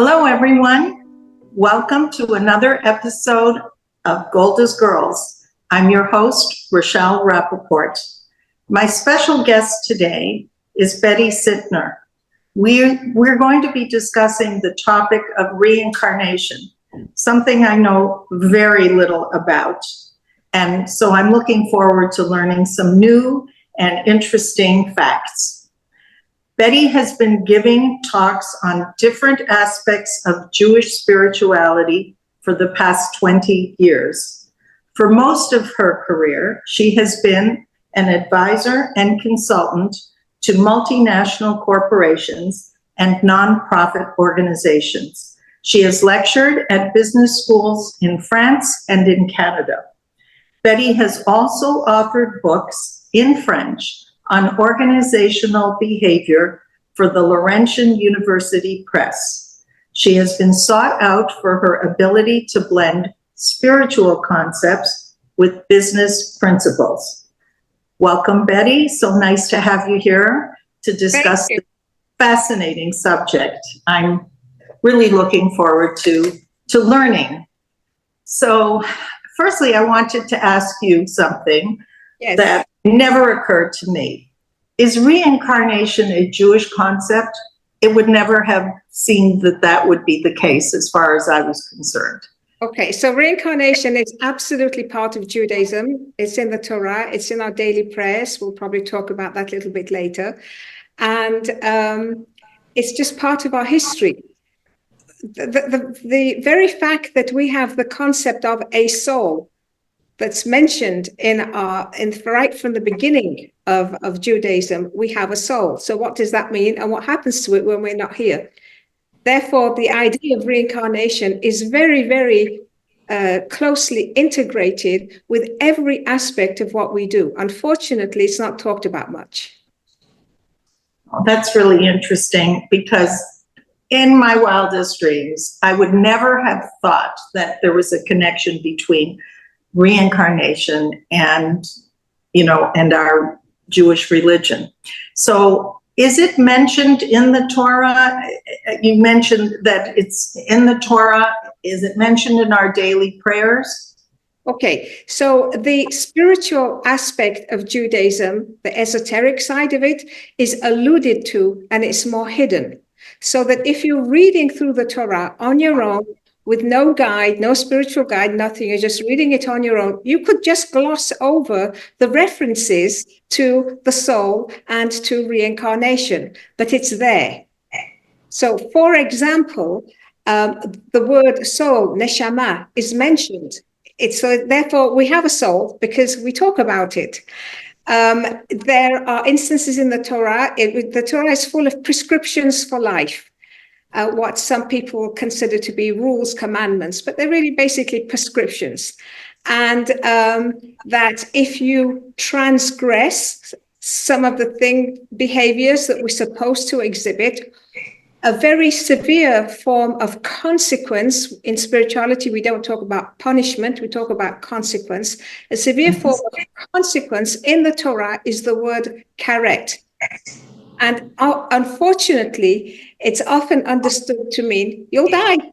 Hello, everyone. Welcome to another episode of Gold is Girls. I'm your host, Rochelle Rappaport. My special guest today is Betty Sytner. We're going to be discussing the topic of reincarnation, something I know very little about. And so I'm looking forward to learning some new and interesting facts. Betty has been giving talks on different aspects of Jewish spirituality for the past 20 years. For most of her career, she has been an advisor and consultant to multinational corporations and nonprofit organizations. She has lectured at business schools in France and in Canada. Betty has also authored books in French on organizational behavior for the Laurentian University Press. She has been sought out for her ability to blend spiritual concepts with business principles. Welcome, Betty. So nice to have you here to discuss this fascinating subject. I'm really looking forward to learning. So firstly, I wanted to ask you something that never occurred to me. Is reincarnation a Jewish concept? It would never have seemed that would be the case as far as I was concerned. Okay, so reincarnation is absolutely part of Judaism. It's in the Torah. It's in our daily prayers. We'll probably talk about that a little bit later. And it's just part of our history. The very fact that we have the concept of a soul that's mentioned right from the beginning of Judaism, we have a soul. So what does that mean? And what happens to it when we're not here? Therefore, the idea of reincarnation is very, very closely integrated with every aspect of what we do. Unfortunately, it's not talked about much. Well, that's really interesting, because in my wildest dreams, I would never have thought that there was a connection between reincarnation and our Jewish religion. So is it mentioned in the Torah? You mentioned that it's in the Torah. Is it mentioned in our daily prayers? Okay, so the spiritual aspect of Judaism, the esoteric side of it, is alluded to, and it's more hidden. So that if you're reading through the Torah on your own, with no guide, no spiritual guide, nothing, you're just reading it on your own, you could just gloss over the references to the soul and to reincarnation, but it's there. So, for example, the word soul, neshama, is mentioned. So therefore, we have a soul because we talk about it. There are instances in the Torah. The Torah is full of prescriptions for life. What some people consider to be rules, commandments, but they're really basically prescriptions. And that if you transgress some of the behaviors that we're supposed to exhibit, a very severe form of consequence. In spirituality, we don't talk about punishment, we talk about consequence. A severe form of consequence in the Torah is the word karet. And unfortunately, it's often understood to mean you'll die.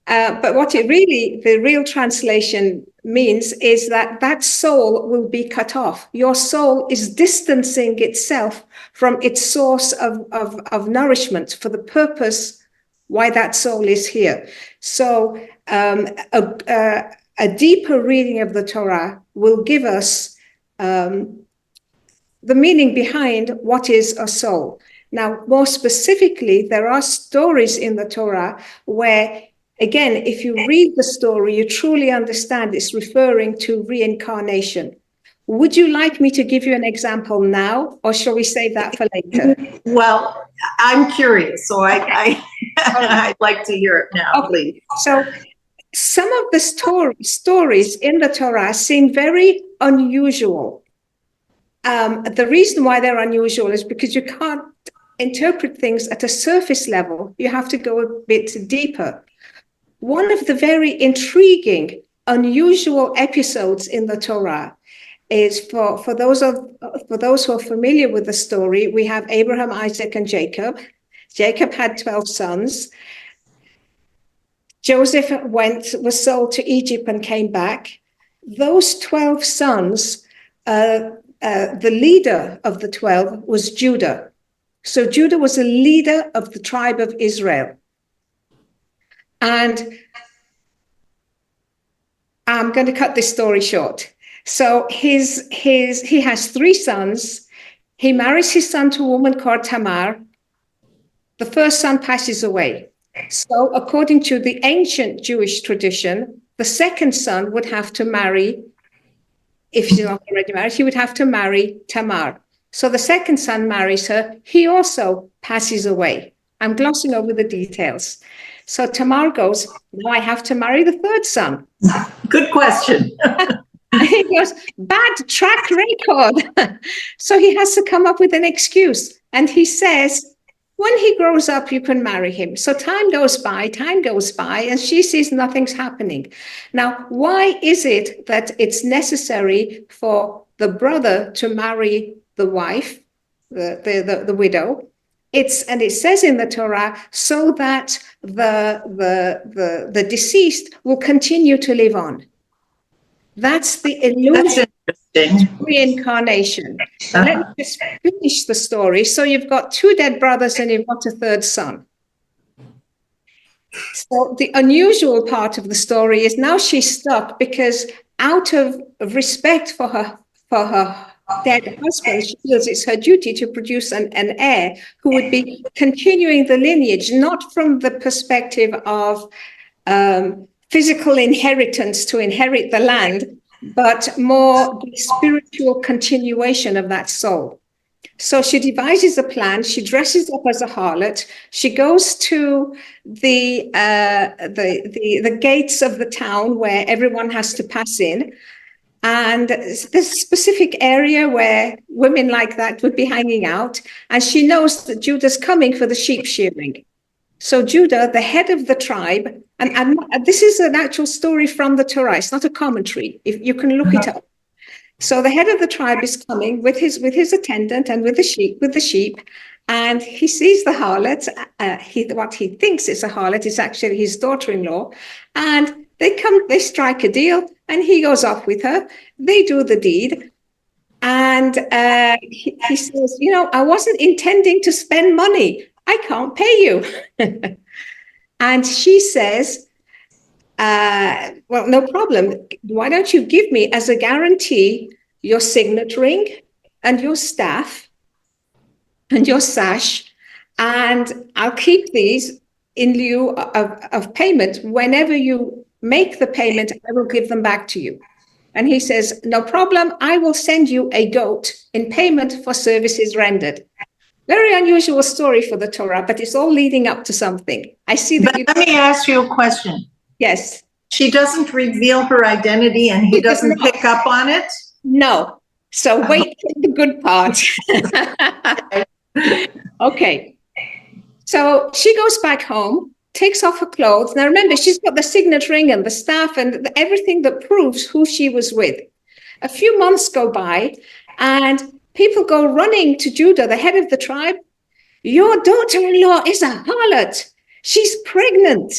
But what the real translation means is that soul will be cut off. Your soul is distancing itself from its source of nourishment for the purpose why that soul is here. So a deeper reading of the Torah will give us the meaning behind what is a soul. Now, more specifically, there are stories in the Torah where, again, if you read the story, you truly understand it's referring to reincarnation. Would you like me to give you an example now, or shall we save that for later? Well, I'm curious, so I'd like to hear it now, please. So some of the stories in the Torah seem very unusual. The reason why they're unusual is because you can't interpret things at a surface level. You have to go a bit deeper. One of the very intriguing, unusual episodes in the Torah is for those who are familiar with the story, we have Abraham, Isaac, and Jacob. Jacob had 12 sons. Joseph was sold to Egypt and came back. Those 12 sons, the leader of the 12 was Judah. So Judah was a leader of the tribe of Israel. And I'm going to cut this story short. So he has 3 sons. He marries his son to a woman called Tamar. The first son passes away. So according to the ancient Jewish tradition, the second son would have to marry, if she's not already married, he would have to marry Tamar. So the second son marries her. He also passes away. I'm glossing over the details. So Tamar goes, now I have to marry the third son. Good question. He goes, bad track record. So he has to come up with an excuse. And he says, when he grows up, you can marry him. So time goes by, and she sees nothing's happening. Now, why is it that it's necessary for the brother to marry the wife, the widow? And it says in the Torah, so that the deceased will continue to live on. That's the illusion of reincarnation. So let me just finish the story. So you've got 2 dead brothers and you've got a third son. So the unusual part of the story is now she's stuck because out of respect for her dead husband, she feels it's her duty to produce an heir who would be continuing the lineage, not from the perspective of physical inheritance to inherit the land, but more the spiritual continuation of that soul. So she devises a plan. She dresses up as a harlot. She goes to the gates of the town where everyone has to pass in. And there's a specific area where women like that would be hanging out. And she knows that Judah's coming for the sheep shearing. So Judah, the head of the tribe, and this is an actual story from the Torah. It's not a commentary. If you can look it up. So the head of the tribe is coming with his attendant and with the sheep, and he sees the harlot. What he thinks is a harlot is actually his daughter-in-law, and they strike a deal, and he goes off with her. They do the deed, and he says, I wasn't intending to spend money. I can't pay you. And she says, well, no problem. Why don't you give me as a guarantee your signet ring and your staff and your sash, and I'll keep these in lieu of payment. Whenever you make the payment, I will give them back to you. And he says, no problem. I will send you a goat in payment for services rendered. Very unusual story for the Torah, but it's all leading up to something. I see that. Let me ask you a question. Yes. She doesn't reveal her identity and he doesn't pick up on it? No. So wait for the good part. Okay. So she goes back home, takes off her clothes. Now remember, she's got the signet ring and the staff and everything that proves who she was with. A few months go by and people go running to Judah, the head of the tribe. Your daughter-in-law is a harlot. She's pregnant.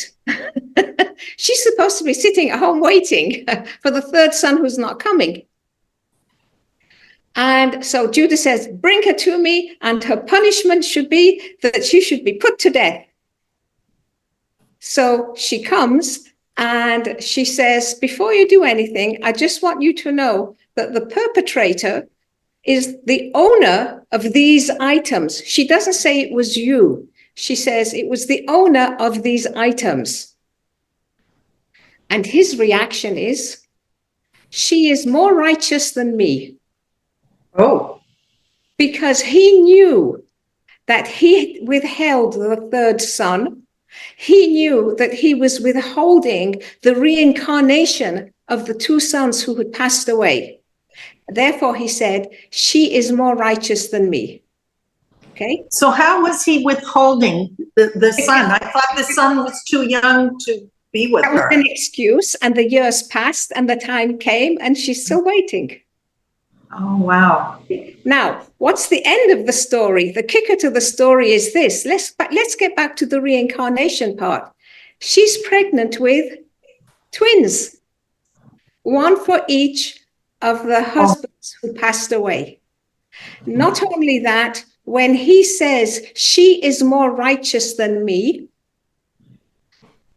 She's supposed to be sitting at home waiting for the third son who's not coming. And so Judah says, bring her to me, and her punishment should be that she should be put to death. So she comes and she says, before you do anything, I just want you to know that the perpetrator is the owner of these items. She doesn't say it was you. She says it was the owner of these items. And his reaction is, she is more righteous than me. Oh. Because he knew that he withheld the third son. He knew that he was withholding the reincarnation of the 2 sons who had passed away. Therefore, he said, she is more righteous than me. Okay. So how was he withholding the son? I thought the son was too young to be with her. That was an excuse, and the years passed and the time came and she's still waiting. Oh, wow. Now, what's the end of the story? The kicker to the story is this. Let's get back to the reincarnation part. She's pregnant with twins, one for each of the husbands who passed away. Not only that, when he says, she is more righteous than me,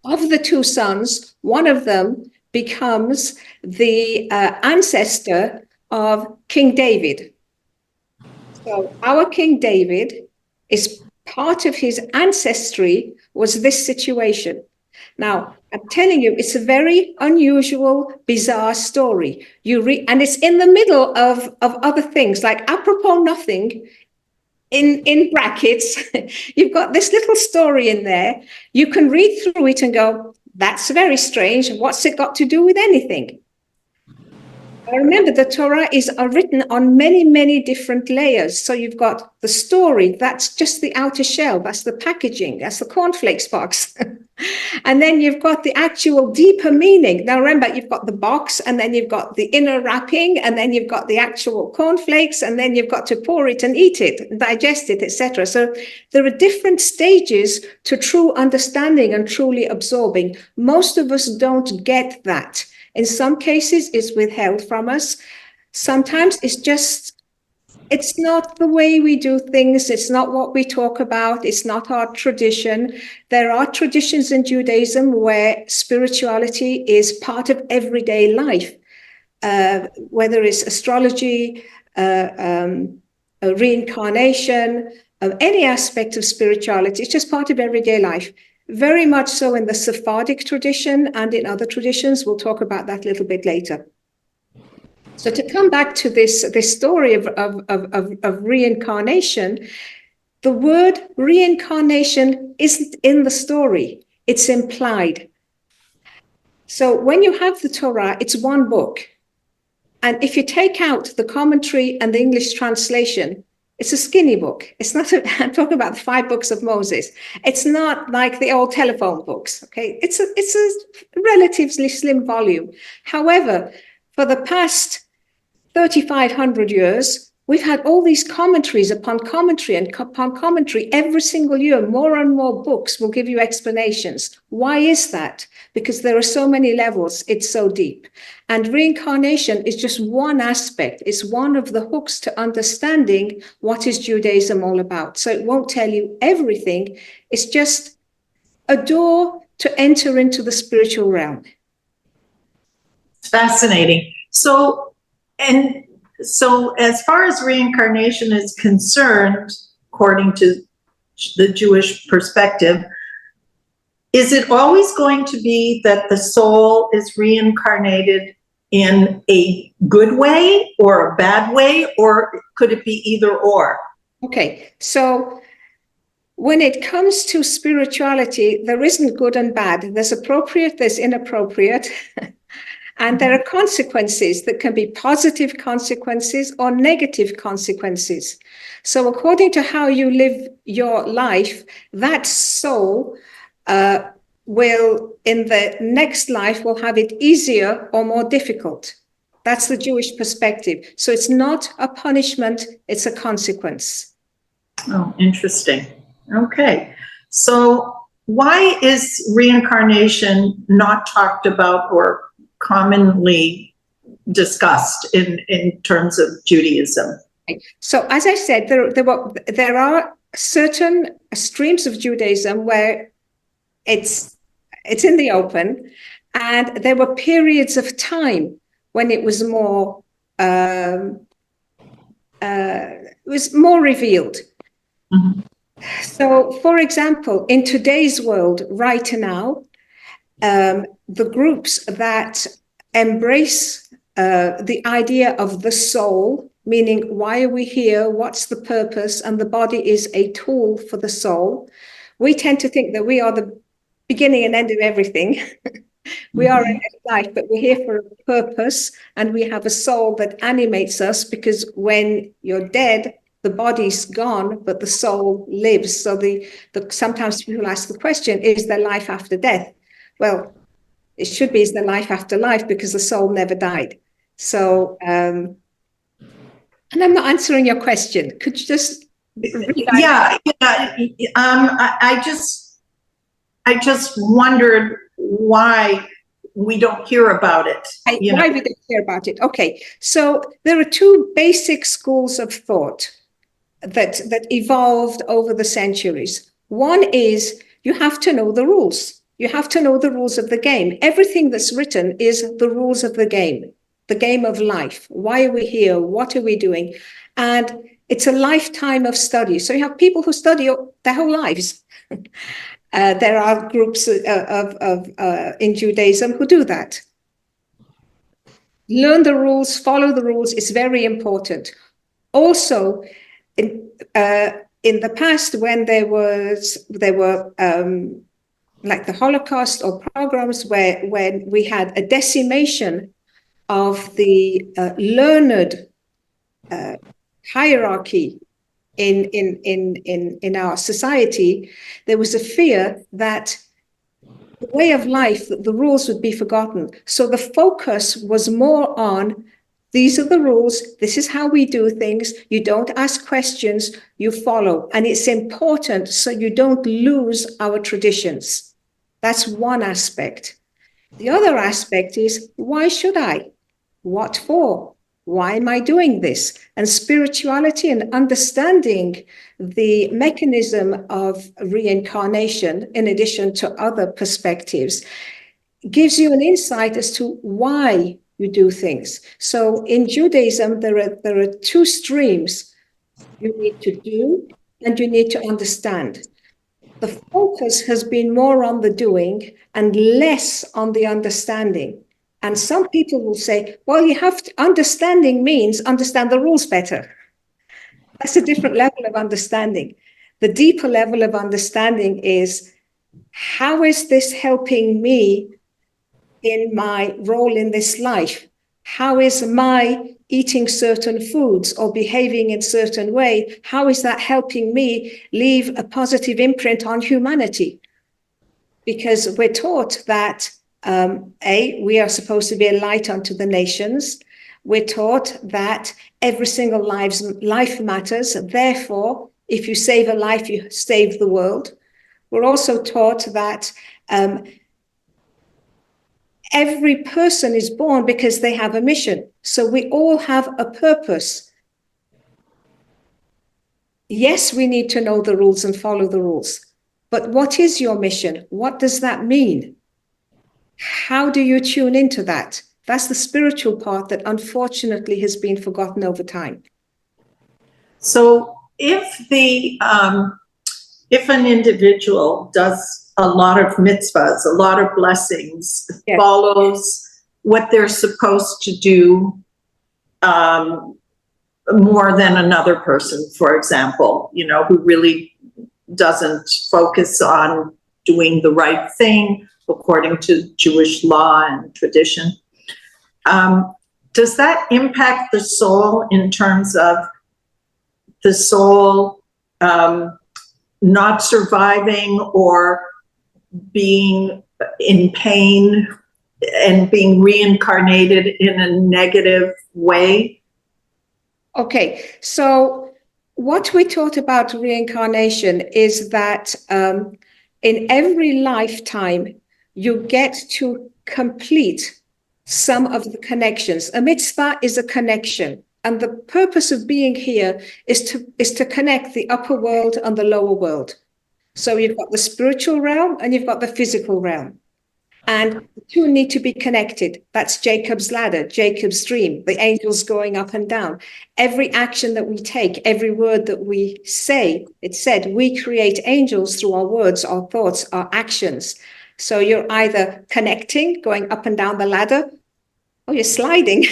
of the two sons, one of them becomes the ancestor of King David. So our King David is part of his ancestry was this situation. Now, I'm telling you, it's a very unusual, bizarre story. And it's in the middle of other things, like apropos nothing, in brackets, you've got this little story in there. You can read through it and go, that's very strange. What's it got to do with anything? I remember the Torah is written on many, many different layers. So you've got the story, that's just the outer shell, that's the packaging, that's the cornflakes box. And then you've got the actual deeper meaning. Now remember, you've got the box, and then you've got the inner wrapping, and then you've got the actual cornflakes, and then you've got to pour it and eat it, and digest it, etc. So there are different stages to true understanding and truly absorbing. Most of us don't get that. In some cases, it's withheld from us. Sometimes it's not the way we do things. It's not what we talk about. It's not our tradition. There are traditions in Judaism where spirituality is part of everyday life, whether it's astrology, reincarnation, any aspect of spirituality. It's just part of everyday life. Very much so in the Sephardic tradition and in other traditions. We'll talk about that a little bit later. So to come back to this story of reincarnation, the word reincarnation isn't in the story. It's implied. So when you have the Torah, it's one book. And if you take out the commentary and the English translation, it's a skinny book. It's not, I'm talking about the 5 books of Moses. It's not like the old telephone books, okay? It's a relatively slim volume. However, for the past 3,500 years, we've had all these commentaries upon commentary and upon commentary. Every single year, more and more books will give you explanations. Why is that? Because there are so many levels. It's so deep. And reincarnation is just one aspect. It's one of the hooks to understanding what is Judaism all about. So it won't tell you everything. It's just a door to enter into the spiritual realm. It's fascinating. So as far as reincarnation is concerned, according to the Jewish perspective, is it always going to be that the soul is reincarnated in a good way or a bad way, or could it be either or? Okay, so when it comes to spirituality, there isn't good and bad. There's appropriate, there's inappropriate. And there are consequences that can be positive consequences or negative consequences. So according to how you live your life, that soul will, in the next life, will have it easier or more difficult. That's the Jewish perspective. So it's not a punishment, it's a consequence. Oh, interesting. Okay. So why is reincarnation not talked about or commonly discussed in terms of Judaism? So as I said, there are certain streams of Judaism where it's in the open, and there were periods of time when it was more revealed. Mm-hmm. So, for example, in today's world, right now, the groups that embrace the idea of the soul, meaning why are we here, what's the purpose, and the body is a tool for the soul, we tend to think that we are the beginning and end of everything. We are in this life, but we're here for a purpose, and we have a soul that animates us, because when you're dead, the body's gone, but the soul lives. So sometimes people ask the question, is there life after death? Well, it should be, is there life after life, because the soul never died. So And I'm not answering your question. Could you just read that? Yeah, I just wondered why we don't hear about it. Why we don't care about it? Okay, so there are two basic schools of thought that evolved over the centuries. One is you have to know the rules. You have to know the rules of the game. Everything that's written is the rules of the game of life. Why are we here? What are we doing? And it's a lifetime of study. So you have people who study their whole lives. There are groups in Judaism who do that. Learn the rules, follow the rules is very important. Also, in the past, when there were like the Holocaust or pogroms when we had a decimation of the learned hierarchy in our society, there was a fear that the way of life, the rules would be forgotten. So the focus was more on, these are the rules, this is how we do things, you don't ask questions, you follow. And it's important so you don't lose our traditions. That's one aspect. The other aspect is, why should I? What for? Why am I doing this? And spirituality and understanding the mechanism of reincarnation, in addition to other perspectives, gives you an insight as to why you do things. So in Judaism, there are two streams. You need to do and you need to understand. The focus has been more on the doing and less on the understanding. And some people will say, well, understanding means understand the rules better. That's a different level of understanding. The deeper level of understanding is, how is this helping me in my role in this life? How is my eating certain foods or behaving in a certain way? How is that helping me leave a positive imprint on humanity? Because we're taught that we are supposed to be a light unto the nations. We're taught that every single life matters. Therefore, if you save a life, you save the world. We're also taught that every person is born because they have a mission. So we all have a purpose. Yes, we need to know the rules and follow the rules. But what is your mission? What does that mean? How do you tune into that? That's the spiritual part that unfortunately has been forgotten over time. So if an individual does a lot of mitzvahs, a lot of blessings, yes, follows what they're supposed to do more than another person, for example, who really doesn't focus on doing the right thing according to Jewish law and tradition. Does that impact the soul in terms of the soul not surviving or being in pain and being reincarnated in a negative way? Okay, so what we taught about reincarnation is that in every lifetime, you get to complete some of the connections. A mitzvah is a connection. And the purpose of being here is to connect the upper world and the lower world. So you've got the spiritual realm and you've got the physical realm. And the two need to be connected. That's Jacob's ladder, Jacob's dream, the angels going up and down. Every action that we take, every word that we say, it said, we create angels through our words, our thoughts, our actions. So you're either connecting, going up and down the ladder, or you're sliding,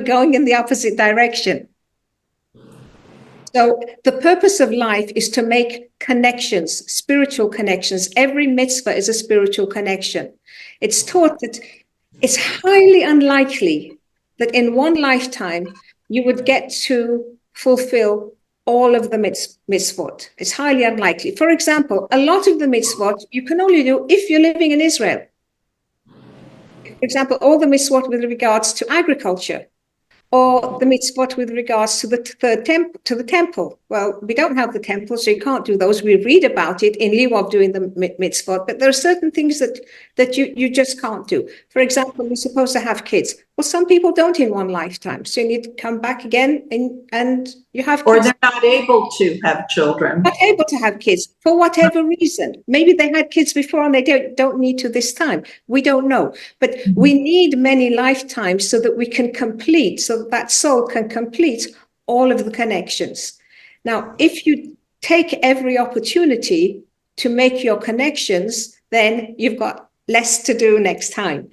going in the opposite direction. So the purpose of life is to make connections, spiritual connections. Every mitzvah is a spiritual connection. It's taught that it's highly unlikely that in one lifetime you would get to fulfill all of the mitzvot. It's highly unlikely. For example, a lot of the mitzvot you can only do if you're living in Israel. For example, all the mitzvot with regards to agriculture. or the mitzvot with regards to the temple. Well, we don't have the temple, so you can't do those. We read about it in lieu of doing the mitzvot, but there are certain things that you just can't do. For example, you're supposed to have kids. Well, some people don't in one lifetime, so you need to come back again and you have kids. Or they're not able to have children. Not able to have kids for whatever reason. Maybe they had kids before and they don't need to this time. We don't know. But we need many lifetimes so that we can complete, so that soul can complete all of the connections. Now, if you take every opportunity to make your connections, then you've got less to do next time.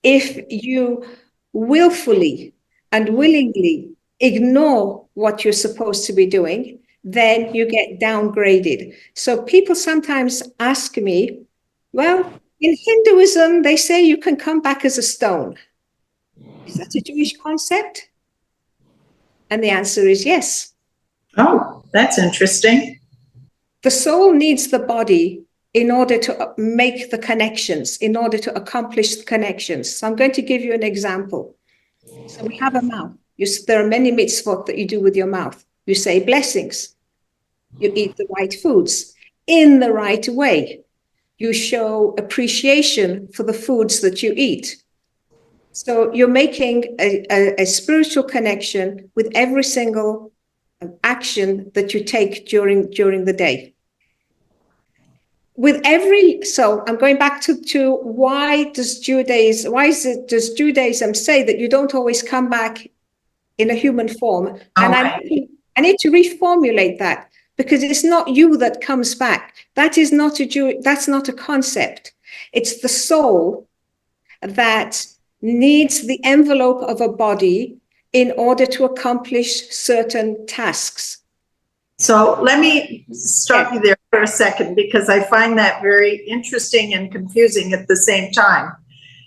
If you willfully and willingly ignore what you're supposed to be doing, then you get downgraded. So people sometimes ask me, well, in Hinduism, they say you can come back as a stone. Is that a Jewish concept? And the answer is yes. Oh, that's interesting. The soul needs the body in order to make the connections, in order to accomplish the connections. So I'm going to give you an example. So we have a mouth. There are many mitzvot that you do with your mouth. You say blessings. You eat the right foods in the right way. You show appreciation for the foods that you eat. So you're making a spiritual connection with every single action that you take during the day. So I'm going back to why does Judaism say that you don't always come back in a human form? And I need to reformulate that, because it's not you that comes back. That's not a concept. It's the soul that needs the envelope of a body in order to accomplish certain tasks. So let me stop you there for a second, because I find that very interesting and confusing at the same time.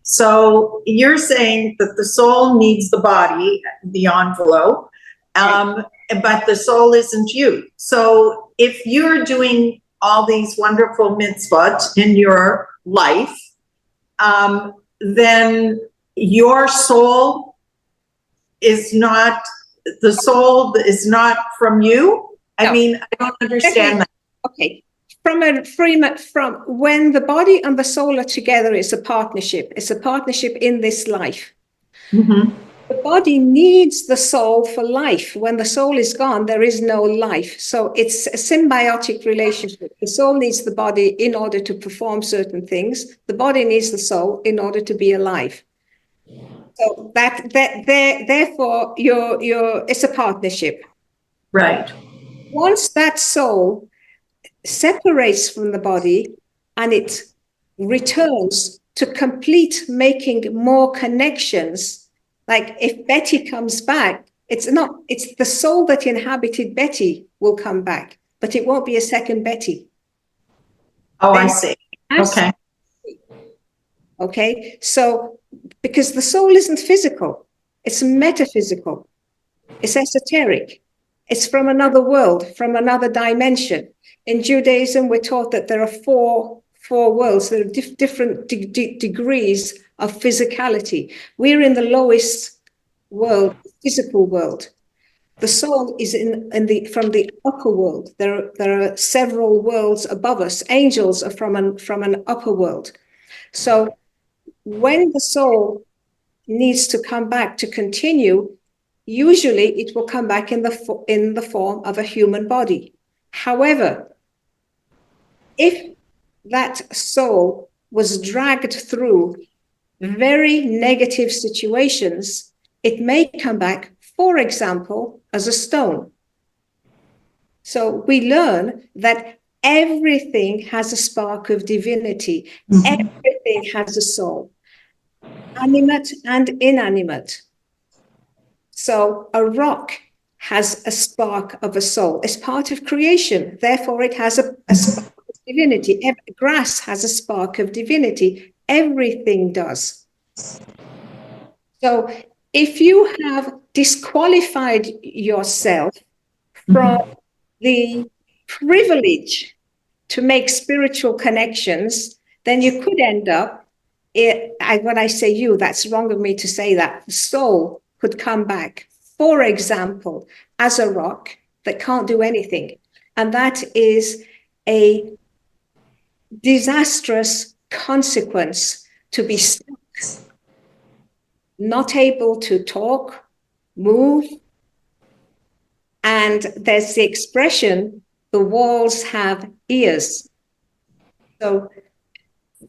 So you're saying that the soul needs the body, the envelope, but the soul isn't you. So if you're doing all these wonderful mitzvot in your life, then your soul is not from you? I mean, I don't understand that. Okay. From when the body and the soul are together, it's a partnership. It's a partnership in this life. Mm-hmm. The body needs the soul for life. When the soul is gone, there is no life. So it's a symbiotic relationship. The soul needs the body in order to perform certain things. The body needs the soul in order to be alive. So therefore, it's a partnership. Right. Once that soul separates from the body and it returns to complete making more connections, like if Betty comes back, it's the soul that inhabited Betty will come back, but it won't be a second Betty. Oh, I see. Okay. Okay. So, because the soul isn't physical, it's metaphysical, it's esoteric. It's from another world, from another dimension. In Judaism, we're taught that there are four worlds. There are different degrees of physicality. We're in the lowest world, physical world. The soul is from the upper world. There are several worlds above us. Angels are from an upper world. So when the soul needs to come back to continue, usually it will come back in the form of a human body. However, if that soul was dragged through very negative situations, it may come back, for example, as a stone. So we learn that everything has a spark of divinity. Mm-hmm. Everything has a soul, animate and inanimate. So a rock has a spark of a soul. It's part of creation. Therefore, it has a spark of divinity. Grass has a spark of divinity. Everything does. So if you have disqualified yourself from the privilege to make spiritual connections, then you could end up, when I say you, that's wrong of me to say that, the soul could come back, for example, as a rock that can't do anything. And that is a disastrous consequence to be stuck, not able to talk, move. And there's the expression, the walls have ears. So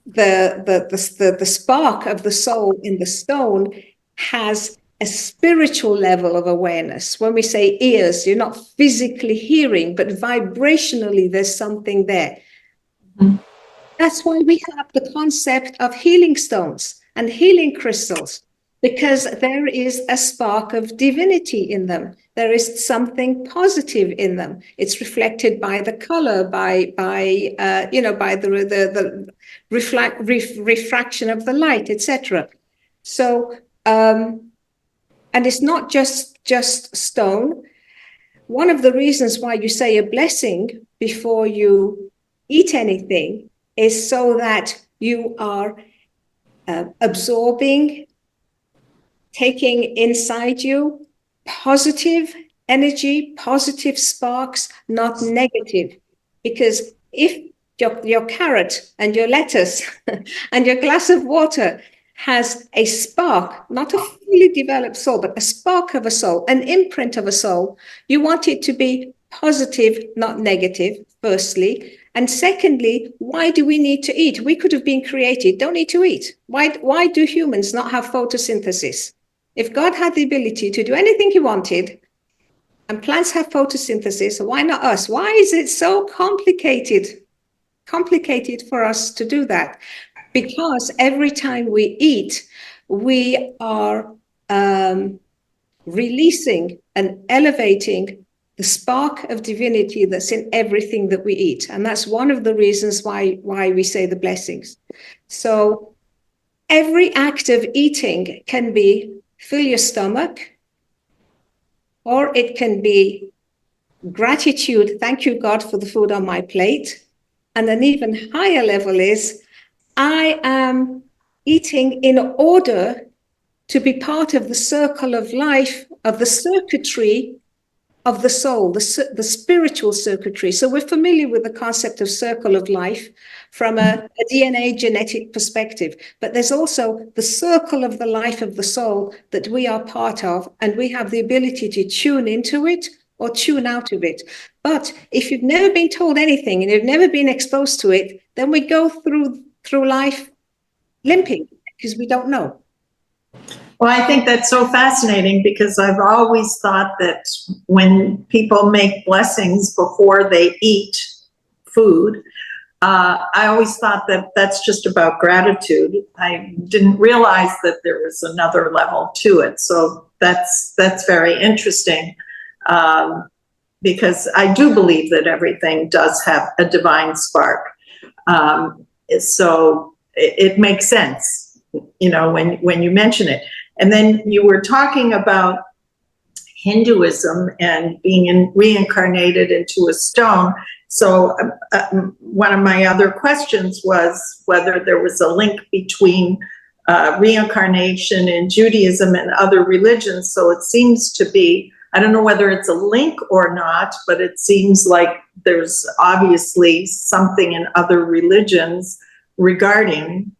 the spark of the soul in the stone has a spiritual level of awareness. When we say ears, you're not physically hearing, but vibrationally there's something there. Mm-hmm. That's why we have the concept of healing stones and healing crystals, because there is a spark of divinity in them. There is something positive in them. It's reflected by the color, by the refraction of the light, etc. So, and it's not just stone. One of the reasons why you say a blessing before you eat anything is so that you are absorbing, taking inside you positive energy, positive sparks, not negative. Because if your carrot and your lettuce and your glass of water has a spark, not a fully developed soul, but a spark of a soul, an imprint of a soul, you want it to be positive, not negative, firstly. And secondly, why do we need to eat? We could have been created, don't need to eat. Why do humans not have photosynthesis? If God had the ability to do anything he wanted, and plants have photosynthesis, why not us? Why is it so complicated for us to do that? Because every time we eat, we are releasing and elevating the spark of divinity that's in everything that we eat. And that's one of the reasons why we say the blessings. So every act of eating can be fill your stomach, or it can be gratitude, thank you, God, for the food on my plate. And an even higher level is, I am eating in order to be part of the circle of life, of the circuitry of the soul, the spiritual circuitry. So we're familiar with the concept of circle of life from a DNA genetic perspective, but there's also the circle of the life of the soul that we are part of, and we have the ability to tune into it or tune out of it. But if you've never been told anything and you've never been exposed to it, then we go through life limping because we don't know. Well, I think that's so fascinating, because I've always thought that when people make blessings before they eat food, I always thought that that's just about gratitude. I didn't realize that there was another level to it. So that's very interesting, because I do believe that everything does have a divine spark. So it makes sense, when you mention it. And then you were talking about Hinduism and being reincarnated into a stone. So one of my other questions was whether there was a link between reincarnation in Judaism and other religions. So it seems to be, I don't know whether it's a link or not, but it seems like there's obviously something in other religions regarding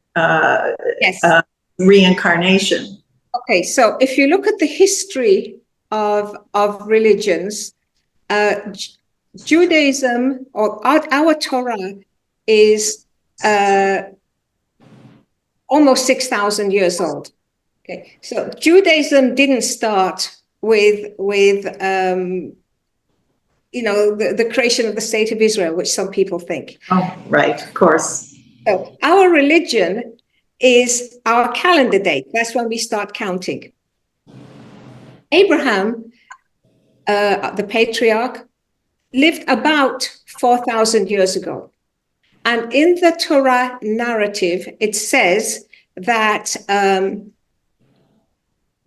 reincarnation. Okay, so if you look at the history of religions, Judaism, or our Torah, is almost 6,000 years old. Okay, so Judaism didn't start with the creation of the state of Israel, which some people think. Oh, right, of course. So our religion is our calendar date. That's when we start counting. Abraham, the patriarch, lived about 4,000 years ago. And in the Torah narrative, it says that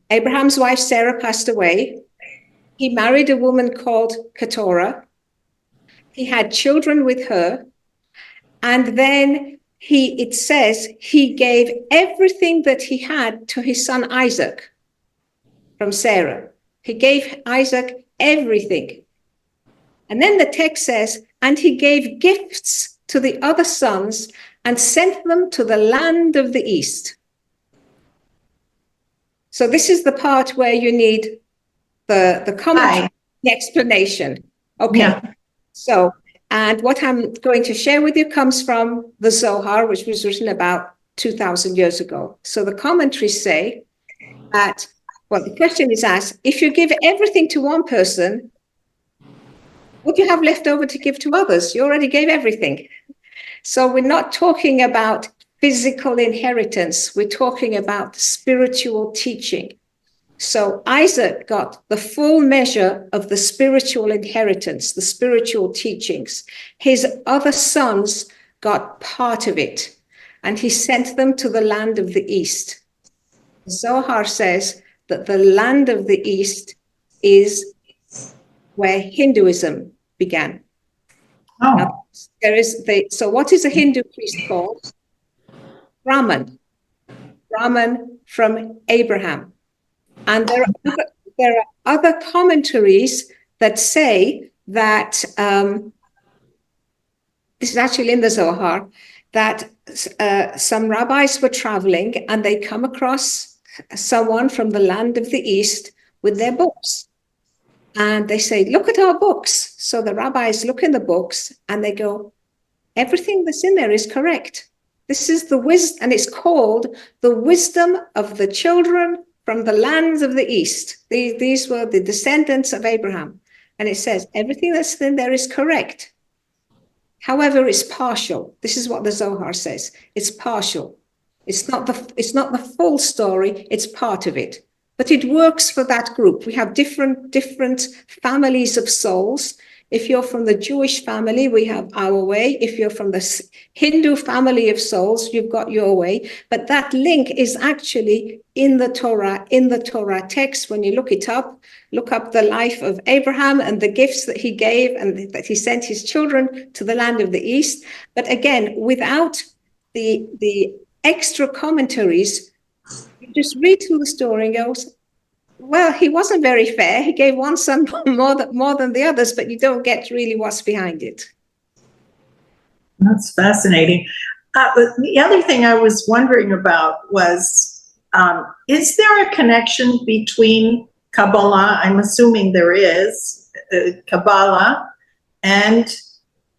Abraham's wife, Sarah, passed away. He married a woman called Keturah. He had children with her. And then it says he gave everything that he had to his son Isaac. from Sarah. He gave Isaac everything. And then the text says, and he gave gifts to the other sons and sent them to the land of the east. So this is the part where you need the commentary, the explanation. Okay. Yeah. So, and what I'm going to share with you comes from the Zohar, which was written about 2,000 years ago. So the commentaries say that, well, the question is asked, if you give everything to one person, what do you have left over to give to others? You already gave everything. So we're not talking about physical inheritance. We're talking about spiritual teaching. So Isaac got the full measure of the spiritual inheritance, the spiritual teachings. His other sons got part of it, and he sent them to the land of the east. Zohar says that the land of the east is where Hinduism began. Oh. Now, so what is a Hindu priest called? Brahman. Brahman from Abraham. And there are other commentaries that say that, this is actually in the Zohar, that some rabbis were traveling and they come across someone from the land of the east with their books. And they say, look at our books. So the rabbis look in the books and they go, everything that's in there is correct. This is the wisdom, and it's called the wisdom of the children from the lands of the east. These were the descendants of Abraham. And it says, everything that's in there is correct. However, it's partial. This is what the Zohar says. It's partial. It's not the full story. It's part of it. But it works for that group. We have different families of souls. If you're from the Jewish family, we have our way. If you're from the Hindu family of souls, you've got your way. But that link is actually in the Torah text. When you look up the life of Abraham and the gifts that he gave and that he sent his children to the land of the east. But again, without the extra commentaries, you just read through the story and goes, well, he wasn't very fair. He gave one son more than the others, but you don't get really what's behind it. That's fascinating. The other thing I was wondering about was, is there a connection between Cabala, I'm assuming there is, Cabala, and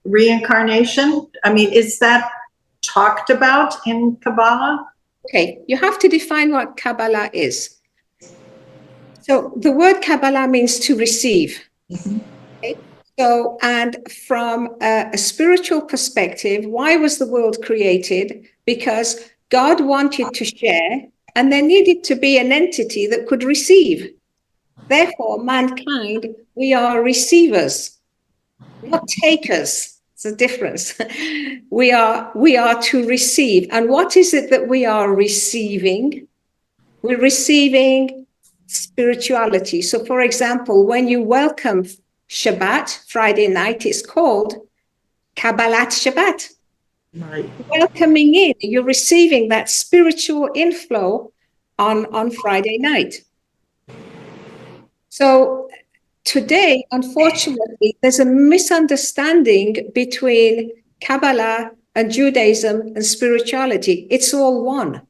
reincarnation? I mean, is that talked about in Cabala? Okay, you have to define what Cabala is. So the word Cabala means to receive. Mm-hmm. Okay? So, and from a spiritual perspective, why was the world created? Because God wanted to share, and there needed to be an entity that could receive. Therefore, mankind, we are receivers, not takers. It's a difference. We are to receive. And what is it that we are receiving? We're receiving spirituality. So, for example, when you welcome Shabbat, Friday night, it's called Kabbalat Shabbat. Right. Welcoming in, you're receiving that spiritual inflow on Friday night. So today, unfortunately, there's a misunderstanding between Kabbalah and Judaism and spirituality. It's all one.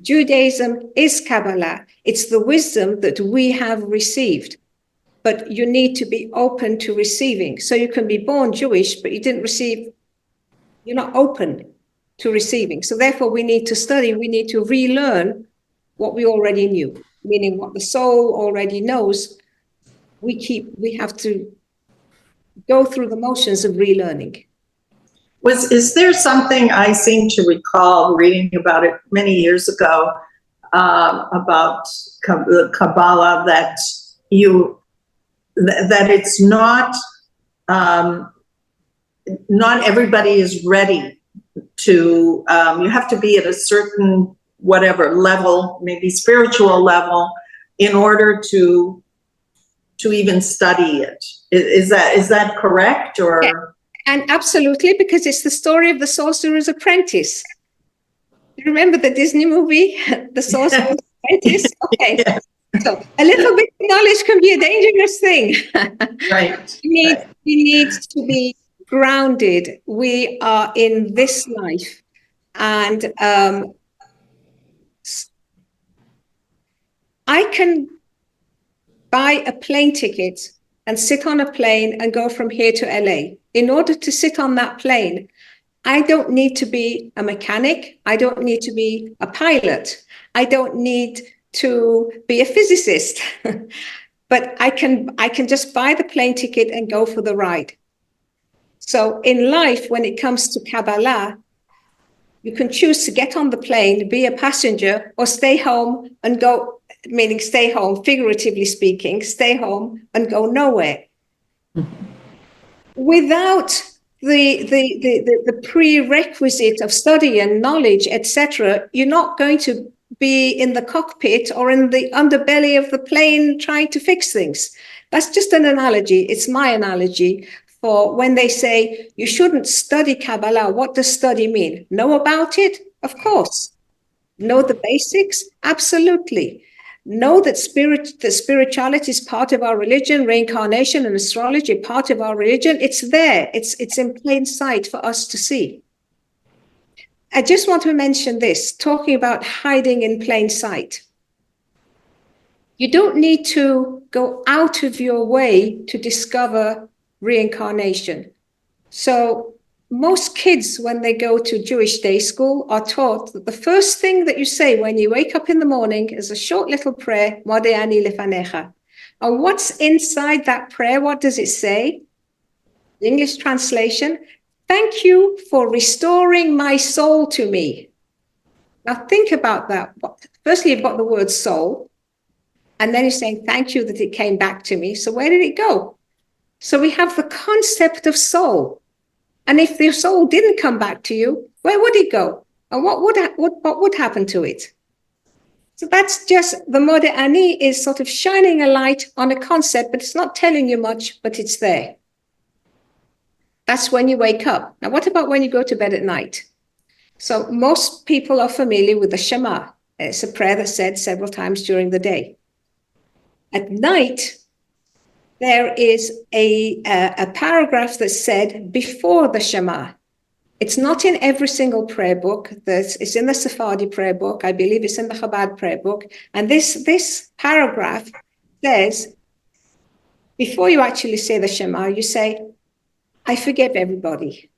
Judaism is Kabbalah. It's the wisdom that we have received. But you need to be open to receiving. So you can be born Jewish, but you didn't receive, you're not open to receiving. So therefore, we need to study, we need to relearn what we already knew, meaning what the soul already knows. We have to go through the motions of relearning. Is there something I seem to recall reading about it many years ago, about Cabala, that it's not everybody is ready to, you have to be at a certain whatever level, maybe spiritual level, in order to even study it. Is that correct? Or? Yeah. And absolutely, because it's the story of the Sorcerer's Apprentice. You remember the Disney movie, The Sorcerer's Apprentice? Okay. Yes. So a little bit of knowledge can be a dangerous thing. Right. We need to be grounded. We are in this life. And I can buy a plane ticket and sit on a plane and go from here to LA. In order to sit on that plane, I don't need to be a mechanic. I don't need to be a pilot. I don't need to be a physicist. But I can just buy the plane ticket and go for the ride. So in life, when it comes to Kabbalah, you can choose to get on the plane, be a passenger, or stay home and go, meaning stay home, figuratively speaking, stay home and go nowhere. Without the prerequisite of study and knowledge, etc., you're not going to be in the cockpit or in the underbelly of the plane trying to fix things. That's just an analogy. It's my analogy for when they say you shouldn't study Kabbalah. What does study mean? Know about it? Of course. Know the basics? Absolutely. Know that spirituality is part of our religion, reincarnation and astrology are part of our religion. It's there. It's in plain sight for us to see. I just want to mention this, talking about hiding in plain sight. You don't need to go out of your way to discover reincarnation. So most kids, when they go to Jewish day school, are taught that the first thing that you say when you wake up in the morning is a short little prayer, Modeh ani lefanecha. And what's inside that prayer? What does it say? English translation, thank you for restoring my soul to me. Now think about that. Firstly, you've got the word soul, and then you're saying, thank you that it came back to me. So where did it go? So we have the concept of soul. And if the soul didn't come back to you, where would it go? And what would happen to it? So that's just, the Modeh ani is sort of shining a light on a concept, but it's not telling you much, but it's there. That's when you wake up. Now, what about when you go to bed at night? So most people are familiar with the Shema. It's a prayer that's said several times during the day. At night, there is a paragraph that's said before the Shema. It's not in every single prayer book. It's in the Sephardi prayer book. I believe it's in the Chabad prayer book. And this paragraph says, before you actually say the Shema, you say, I forgive everybody.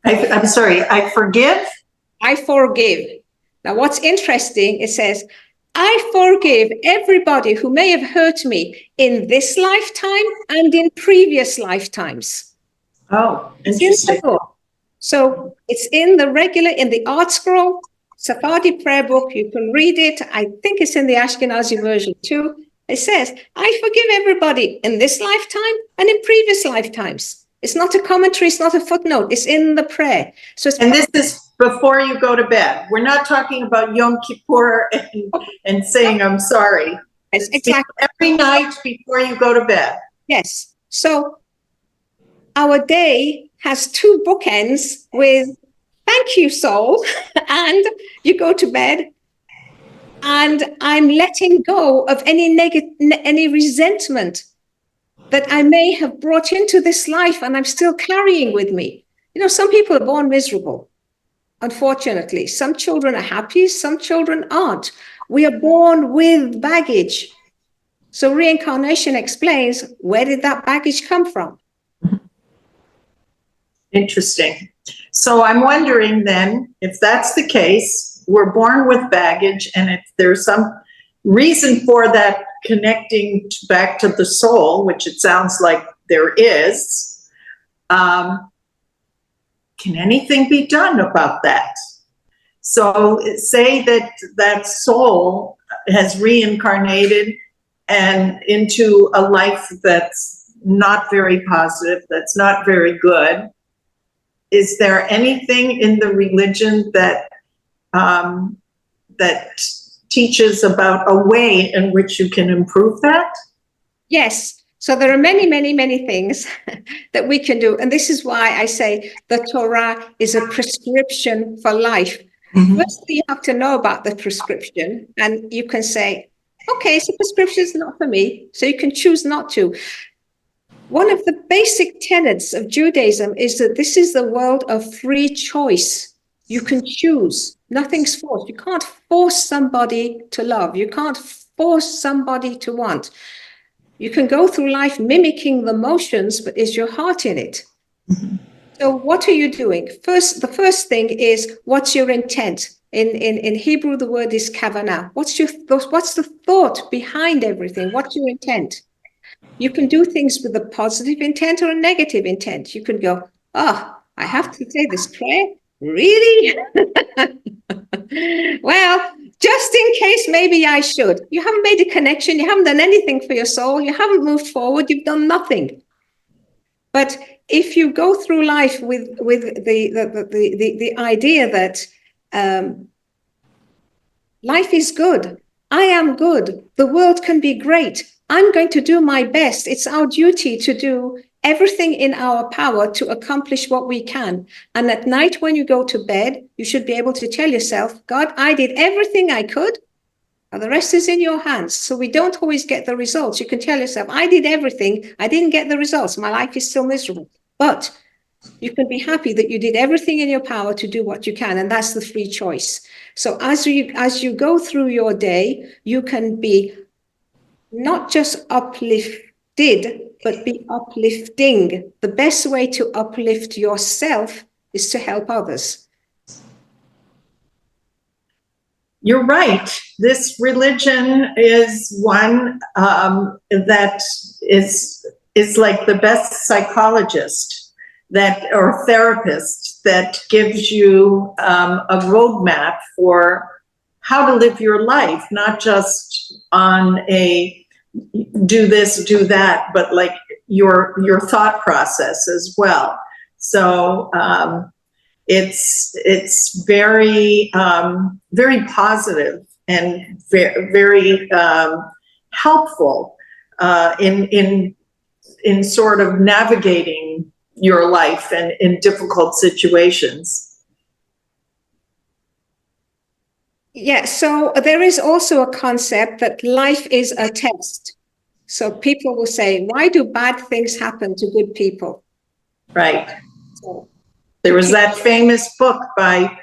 I'm sorry, I forgive? I forgive. Now, what's interesting, it says, I forgive everybody who may have hurt me in this lifetime and in previous lifetimes. Oh, interesting. So it's in the Art Scroll, Sephardi prayer book. You can read it. I think it's in the Ashkenazi version too. It says, I forgive everybody in this lifetime and in previous lifetimes. It's not a commentary. It's not a footnote. It's in the prayer. So and this is before you go to bed. We're not talking about Yom Kippur and saying, I'm sorry. Yes, exactly. Every night before you go to bed. Yes. So our day has two bookends with thank you, soul, and you go to bed. And I'm letting go of any resentment that I may have brought into this life and I'm still carrying with me. You know, some people are born miserable, unfortunately. Some children are happy, some children aren't. We are born with baggage. So reincarnation explains, where did that baggage come from? Interesting. So I'm wondering then, if that's the case, we're born with baggage, and if there's some reason for that connecting back to the soul, which it sounds like there is, can anything be done about that? So say that that soul has reincarnated and into a life that's not very positive, that's not very good. Is there anything in the religion that that teaches about a way in which you can improve that? Yes. So there are many, many, many things that we can do. And this is why I say the Torah is a prescription for life. Mm-hmm. Firstly, you have to know about the prescription, and you can say, Okay, so prescription is not for me, so you can choose not to. One of the basic tenets of Judaism is that this is the world of free choice. You can choose. Nothing's forced. You can't force somebody to love. You can't force somebody to want. You can go through life mimicking the motions, but is your heart in it? Mhm. So what are you doing? The first thing is, what's your intent? In Hebrew, the word is kavanah. What's the thought behind everything? What's your intent? You can do things with a positive intent or a negative intent. You can go, oh, I have to say this prayer? Really? Well, just in case, maybe I should. You haven't made a connection. You haven't done anything for your soul. You haven't moved forward. You've done nothing. But if you go through life with the idea that life is good, I am good, the world can be great, I'm going to do my best. It's our duty to do everything in our power to accomplish what we can. And at night when you go to bed, you should be able to tell yourself, God, I did everything I could, and the rest is in your hands. So we don't always get the results. You can tell yourself, I did everything, I didn't get the results, my life is still miserable. But you can be happy that you did everything in your power to do what you can, and that's the free choice. So as you go through your day, you can be not just uplifted, but be uplifting. The best way to uplift yourself is to help others. You're right. This religion is one that is like the best psychologist that or therapist that gives you a roadmap for how to live your life, not just on a do this, do that, but like your thought process as well. So it's very very positive and very helpful in sort of navigating your life and in difficult situations. Yeah, so there is also a concept that life is a test. So people will say, why do bad things happen to good people? Right. So, there was that famous book by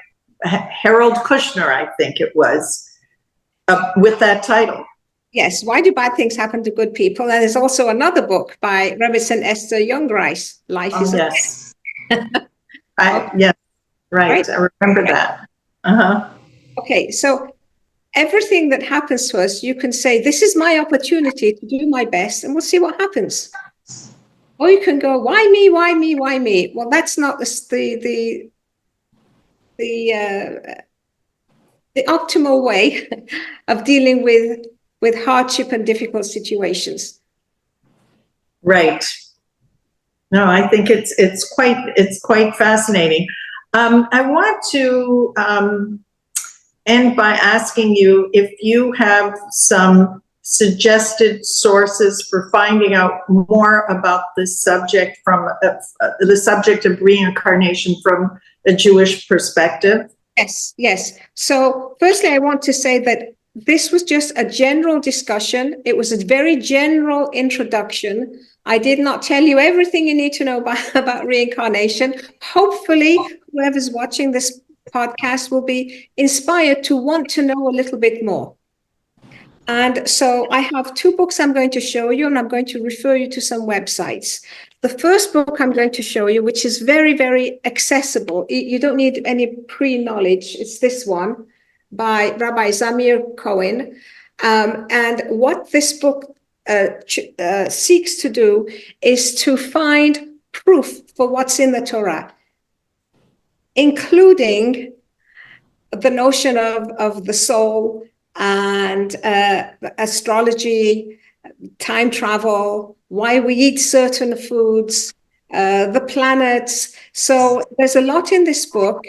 Harold Kushner, I think it was, with that title. Yes, why do bad things happen to good people? And there's also another book by Rabbi Esther Youngrice, Life is a Yes. Test. Yes, right. I remember that. Uh-huh. Okay, so everything that happens to us, you can say, this is my opportunity to do my best, and we'll see what happens. Or you can go, why me, why me, why me? Well, that's not the optimal way of dealing with hardship and difficult situations. Right. No, I think it's quite fascinating. I want to end by asking you if you have some suggested sources for finding out more about this subject from the subject of reincarnation from a Jewish perspective. Yes. So firstly, I want to say that this was just a general discussion. It was a very general introduction. I did not tell you everything you need to know about reincarnation. Hopefully, whoever's watching this podcast will be inspired to want to know a little bit more. And so I have two books I'm going to show you, and I'm going to refer you to some websites. The first book I'm going to show you, which is very, very accessible. You don't need any pre-knowledge. It's this one by Rabbi Zamir Cohen. And what this book seeks to do is to find proof for what's in the Torah, including the notion of the soul and astrology, time travel, why we eat certain foods, the planets. So there's a lot in this book.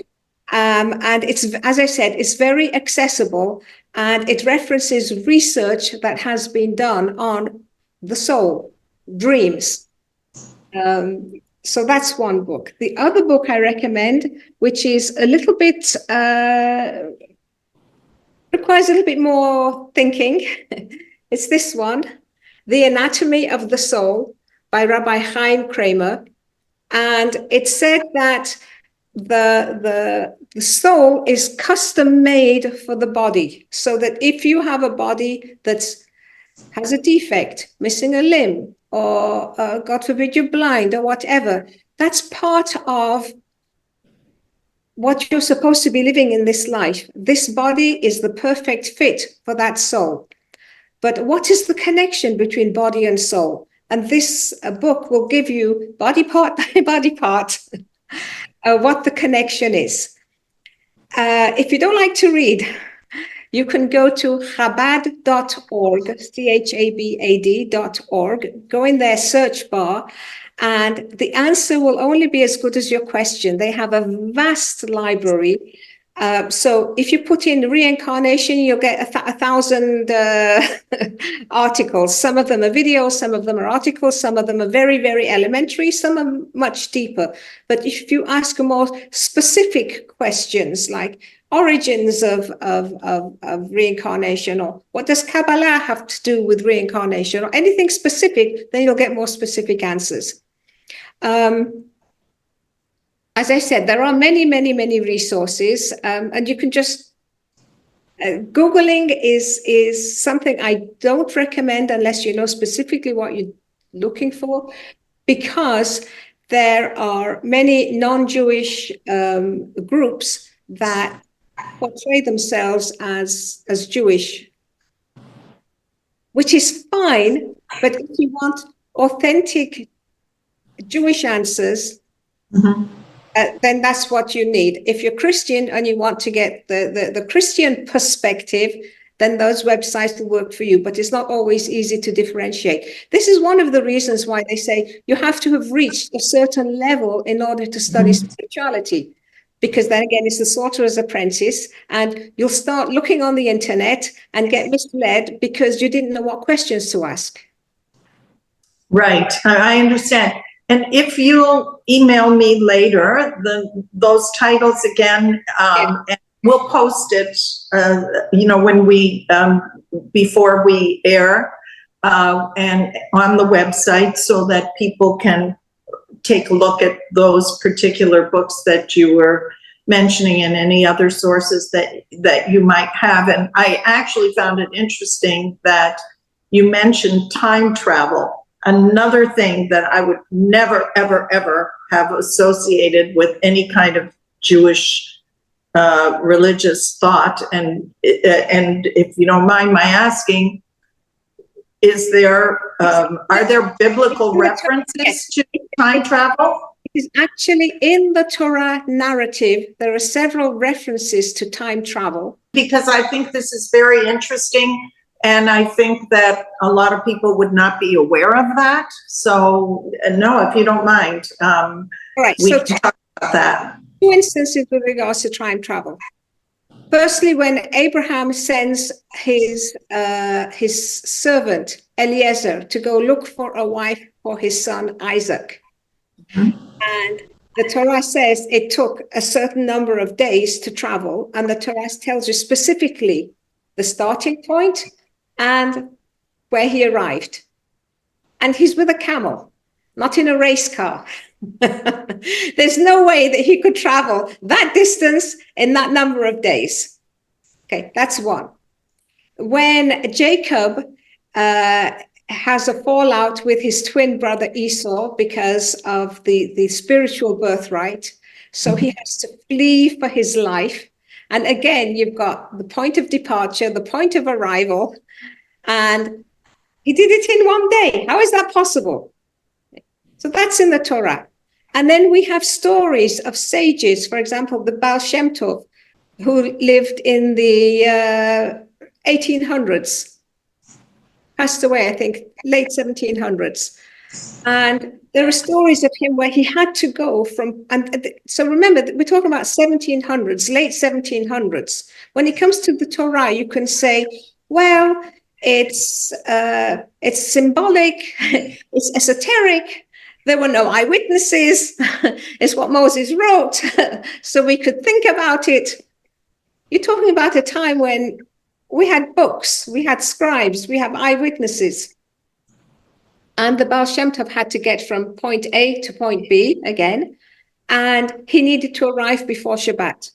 And it's, as I said, it's very accessible, and it references research that has been done on the soul, dreams. So that's one book. The other book I recommend, which is a little bit requires a little bit more thinking. It's this one, The Anatomy of the Soul by Rabbi Chaim Kramer. And it said that the soul is custom made for the body. So that if you have a body that has a defect, missing a limb, or God forbid you're blind or whatever, that's part of what you're supposed to be living in this life. This body is the perfect fit for that soul. But what is the connection between body and soul? And this book will give you body part by body part what the connection is. If you don't like to read, you can go to chabad.org, chabad.org, go in their search bar, and the answer will only be as good as your question. They have a vast library. So if you put in reincarnation, you'll get 1,000 articles. Some of them are videos, some of them are articles, some of them are very, very elementary, some are much deeper. But if you ask more specific questions like origins of reincarnation, or what does Cabala have to do with reincarnation, or anything specific, then you'll get more specific answers. As I said, there are many, many, many resources, and you can just Googling is something I don't recommend unless you know specifically what you're looking for, because there are many non-Jewish groups that portray themselves as Jewish, which is fine, but if you want authentic Jewish answers, then that's what you need. If you're Christian and you want to get the Christian perspective, then those websites will work for you, but it's not always easy to differentiate. This is one of the reasons why they say you have to have reached a certain level in order to study spirituality, because then again, it's the sorcerer's apprentice, and you'll start looking on the internet and get misled because you didn't know what questions to ask. Right, I understand. And if you'll email me later, those titles again, and we'll post it, when we, before we air, and on the website, so that people can take a look at those particular books that you were mentioning and any other sources that you might have. And I actually found it interesting that you mentioned time travel. Another thing that I would never, ever, ever have associated with any kind of Jewish religious thought. And if you don't mind my asking, are there biblical references to time travel? It is actually in the Torah narrative. There are several references to time travel. Because I think this is very interesting. And I think that a lot of people would not be aware of that. So, no, if you don't mind, right, we can talk about that. Two instances with regards to time travel. Firstly, when Abraham sends his servant Eliezer to go look for a wife for his son Isaac. And the Torah says it took a certain number of days to travel, and the Torah tells you specifically the starting point and where he arrived. And he's with a camel, not in a race car. There's no way that he could travel that distance in that number of days. Okay, that's one. When Jacob has a fallout with his twin brother Esau because of the spiritual birthright, so he has to flee for his life. And again, you've got the point of departure, the point of arrival, and he did it in one day. How is that possible? So that's in the Torah. And then we have stories of sages, for example, the Baal Shem Tov, who lived in the 1800s, passed away, I think, late 1700s. And there are stories of him where he had to go from, and so remember, we're talking about 1700s, late 1700s. When it comes to the Torah, you can say, well, it's symbolic, it's esoteric. There were no eyewitnesses. It's what Moses wrote, so we could think about it. You're talking about a time when we had books, we had scribes, we have eyewitnesses. And the Baal Shem Tov had to get from point A to point B again, and he needed to arrive before Shabbat.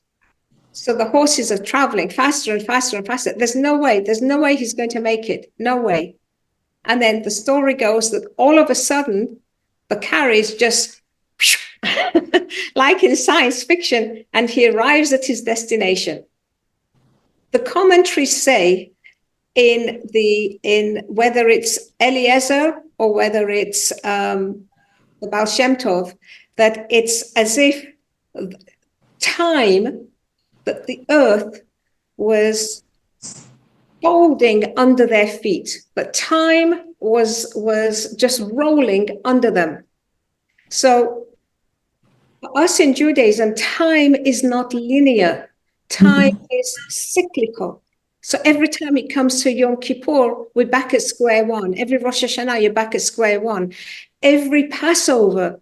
So the horses are traveling faster and faster and faster. There's no way he's going to make it. No way. And then the story goes that all of a sudden, the carriage just, like in science fiction, and he arrives at his destination. The commentaries say in whether it's Eliezer or whether it's the Baal Shem Tov, that it's as if time, that the earth was folding under their feet, but time was just rolling under them. So for us in Judaism, time is not linear. Time is cyclical. So every time it comes to Yom Kippur, we're back at square one. Every Rosh Hashanah, you're back at square one. Every Passover,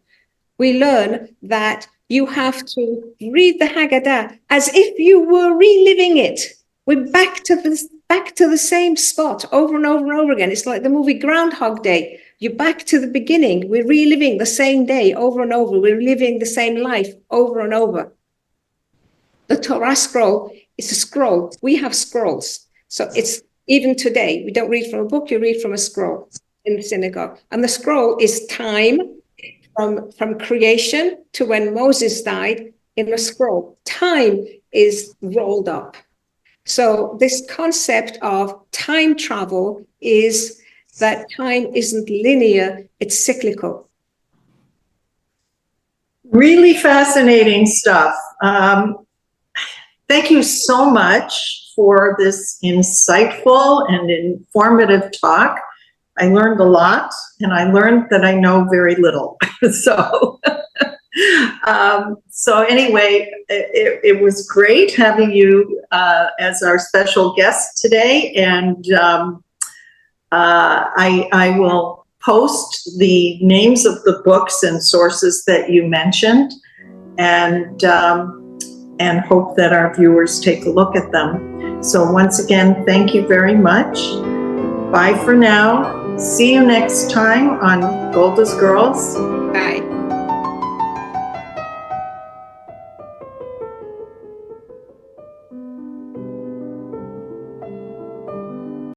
we learn that you have to read the Haggadah as if you were reliving it. We're back to the same spot over and over and over again. It's like the movie Groundhog Day. You're back to the beginning. We're reliving the same day over and over. We're living the same life over and over. The Torah scroll is a scroll. We have scrolls. So it's even today, we don't read from a book, you read from a scroll in the synagogue. And the scroll is time from creation to when Moses died in a scroll. Time is rolled up. So this concept of time travel is that time isn't linear, it's cyclical. Really fascinating stuff. Thank you so much for this insightful and informative talk. I learned a lot, and I learned that I know very little. So anyway, it was great having you as our special guest today, and I will post the names of the books and sources that you mentioned, and hope that our viewers take a look at them. So once again, thank you very much. Bye for now. See you next time on Gold as Girls. Bye.